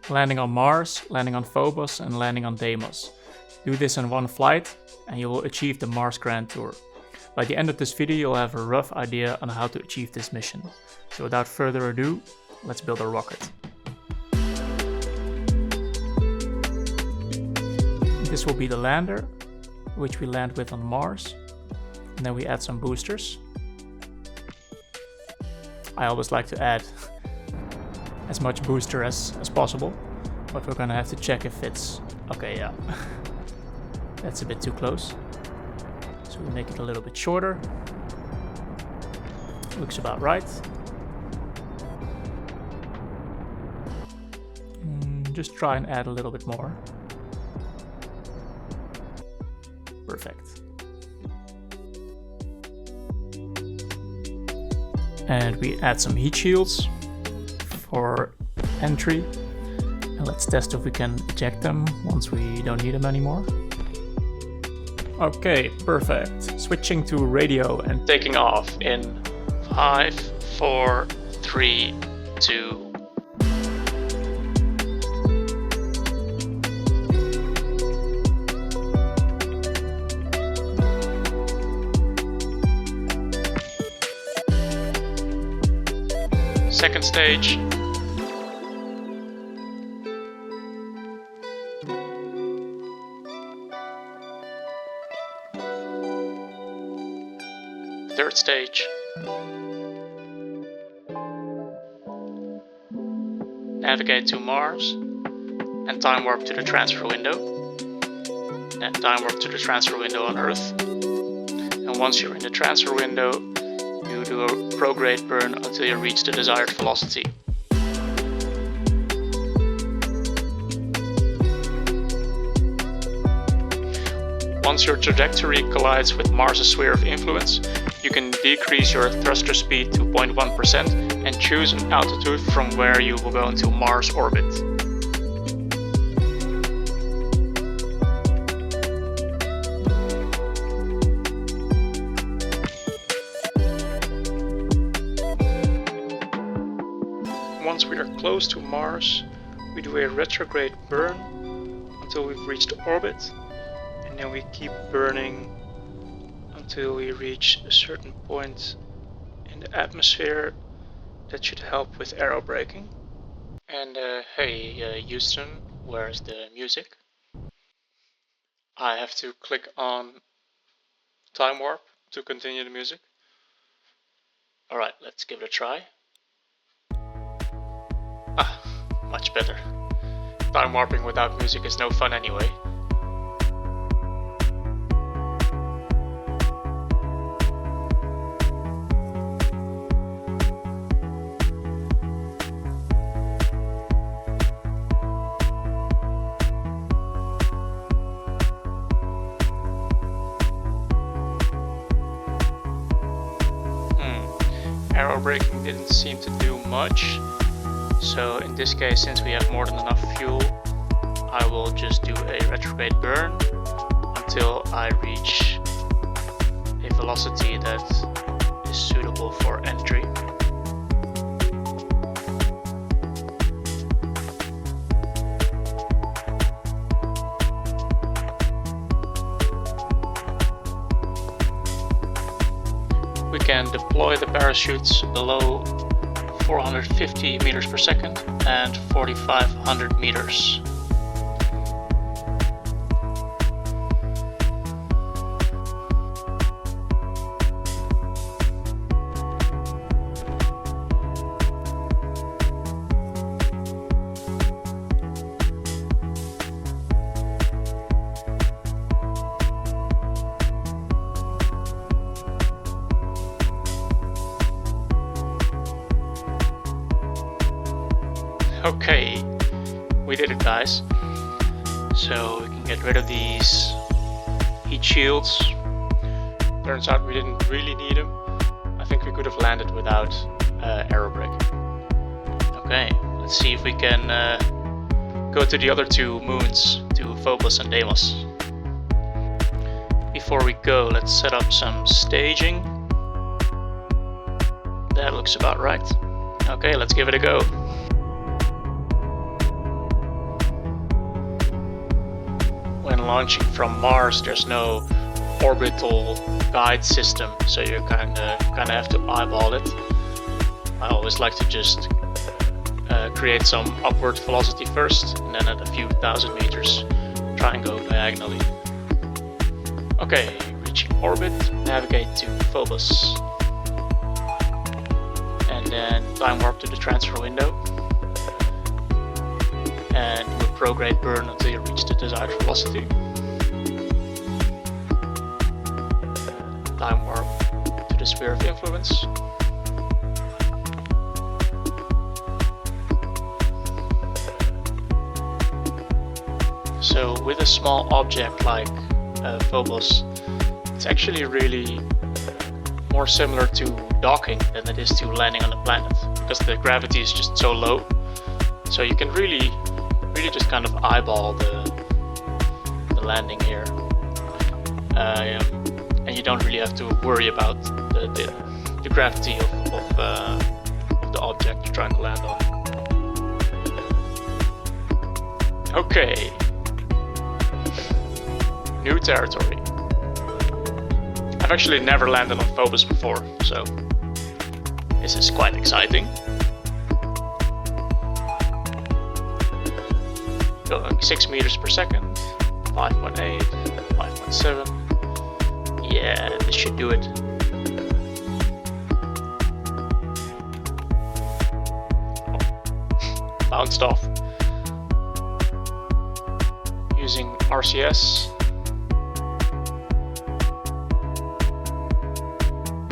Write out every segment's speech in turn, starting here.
landing on Mars, landing on Phobos, and landing on Deimos. Do this in one flight and you will achieve the Mars Grand Tour. By the end of this video you'll have a rough idea on how to achieve this mission. So without further ado, let's build a rocket. This will be the lander, which we land with on Mars, and then we add some boosters. I always like to add as much booster as possible, but we're gonna have to check if it's okay. Yeah, that's a bit too close, so we make it a little bit shorter. Looks about right. Just try and add a little bit more. Perfect. And we add some heat shields for entry. And let's test if we can eject them once we don't need them anymore. Okay, perfect. Switching to radio and taking off in 5, 4, 3, 2. Second stage. Third stage. Navigate to Mars and time warp to the transfer window. And time warp to the transfer window on Earth. And once you're in the transfer window, you do a retrograde burn until you reach the desired velocity. Once your trajectory collides with Mars' sphere of influence, you can decrease your thruster speed to 0.1% and choose an altitude from where you will go into Mars orbit. Once we are close to Mars, we do a retrograde burn until we've reached orbit, and then we keep burning until we reach a certain point in the atmosphere that should help with aerobraking. And hey Houston, where's the music? I have to click on time warp to continue the music. Alright, let's give it a try. Ah, much better. Time warping without music is no fun anyway. Aerobraking didn't seem to do much. So in this case, since we have more than enough fuel, I will just do a retrograde burn until I reach a velocity that is suitable for entry. We can deploy the parachutes below 450 meters per second and 4,500 meters. Okay, we did it, guys. So we can get rid of these heat shields. Turns out we didn't really need them. I think we could have landed without aerobraking. Okay, let's see if we can go to the other two moons, to Phobos and Deimos. Before we go, let's set up some staging. That looks about right. Okay, let's give it a go. launching from Mars, there's no orbital guide system, so you kind of have to eyeball it. I always like to just create some upward velocity first, and then at a few thousand meters try and go diagonally. Okay, reaching orbit, navigate to Phobos, and then time warp to the transfer window, and do a prograde burn until you reach the desired velocity. Time warp to the sphere of influence. So with a small object like Phobos, it's actually really more similar to docking than it is to landing on a planet, because the gravity is just so low. So you can really just kind of eyeball the landing here, and you don't really have to worry about the gravity of the object you're trying to land on. Okay. New territory. I've actually never landed on Phobos before, so this is quite exciting. Going 6 meters per second, 5.8, 5.7. Yeah, this should do it. Oh. Bounced off. Using RCS.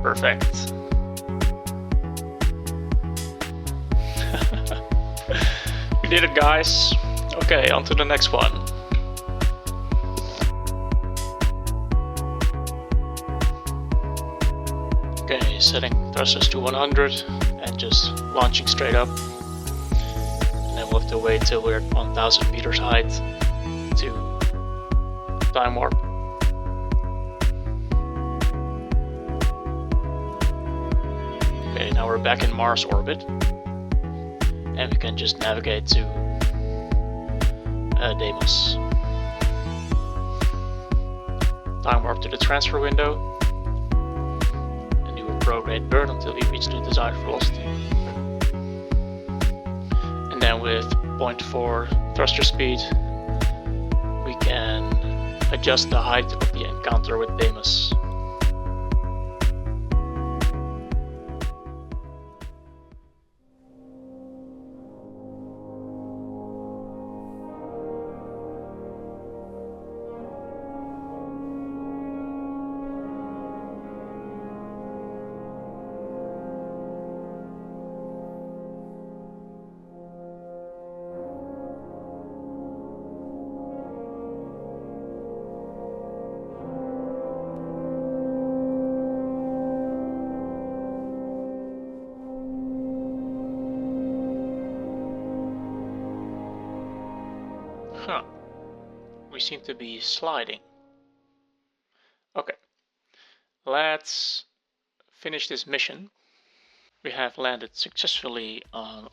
Perfect. We did it, guys. Okay, on to the next one. Okay, setting thrusters to 100 and just launching straight up. And then we'll have to wait till we're at 1000 meters height to time warp. Okay, now we're back in Mars orbit, and we can just navigate to Deimos. Time warp to the transfer window, and do a prograde burn until we reach the desired velocity. And then with 0.4 thruster speed, we can adjust the height of the encounter with Deimos. Huh. We seem to be sliding. Okay. Let's finish this mission. We have landed successfully on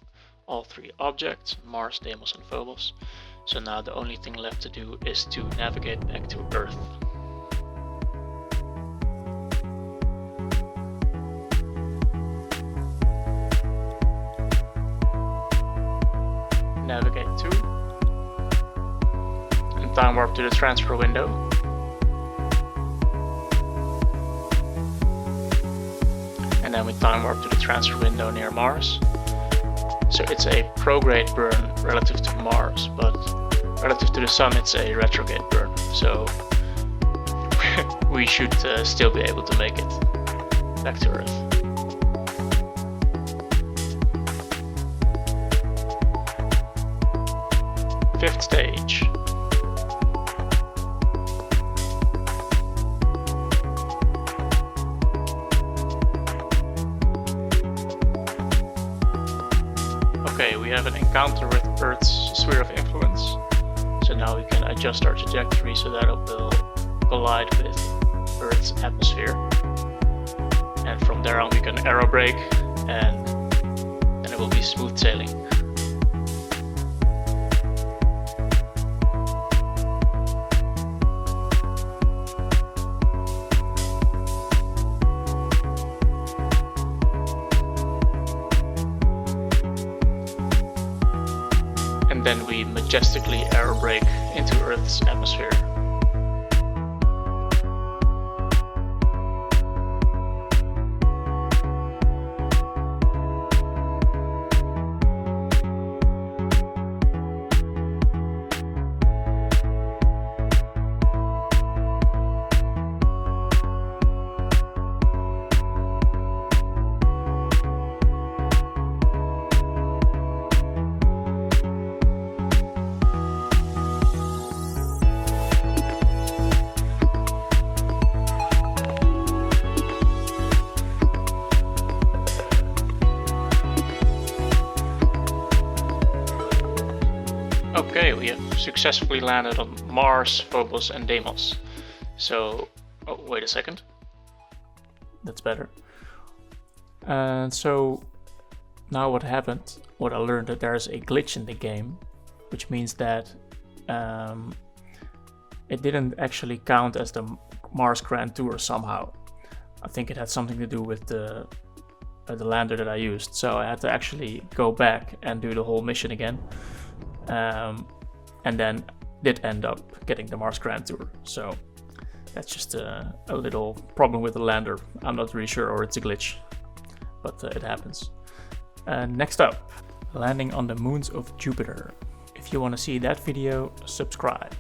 all three objects, Mars, Deimos and Phobos. So now the only thing left to do is to navigate back to Earth. Navigate to, and time warp to the transfer window. And then we time warp to the transfer window near Mars. So it's a prograde burn relative to Mars, but relative to the Sun it's a retrograde burn. So we should still be able to make it back to Earth. Fifth stage. Okay, we have an encounter with Earth's sphere of influence. So now we can adjust our trajectory so that it will collide with Earth's atmosphere. And from there on we can aerobrake, and then it will be smooth sailing. and then we majestically aerobrake into Earth's atmosphere. Okay, we have successfully landed on Mars, Phobos and Deimos. So, oh, wait a second. That's better. So, now what happened, what I learned, that there's a glitch in the game, which means that it didn't actually count as the Mars Grand Tour somehow. I think it had something to do with the lander that I used. So I had to actually go back and do the whole mission again. And then did end up getting the Mars Grand Tour. So that's just a little problem with the lander. I'm not really sure, or it's a glitch, but it happens. Next up, landing on the moons of Jupiter. If you want to see that video, subscribe.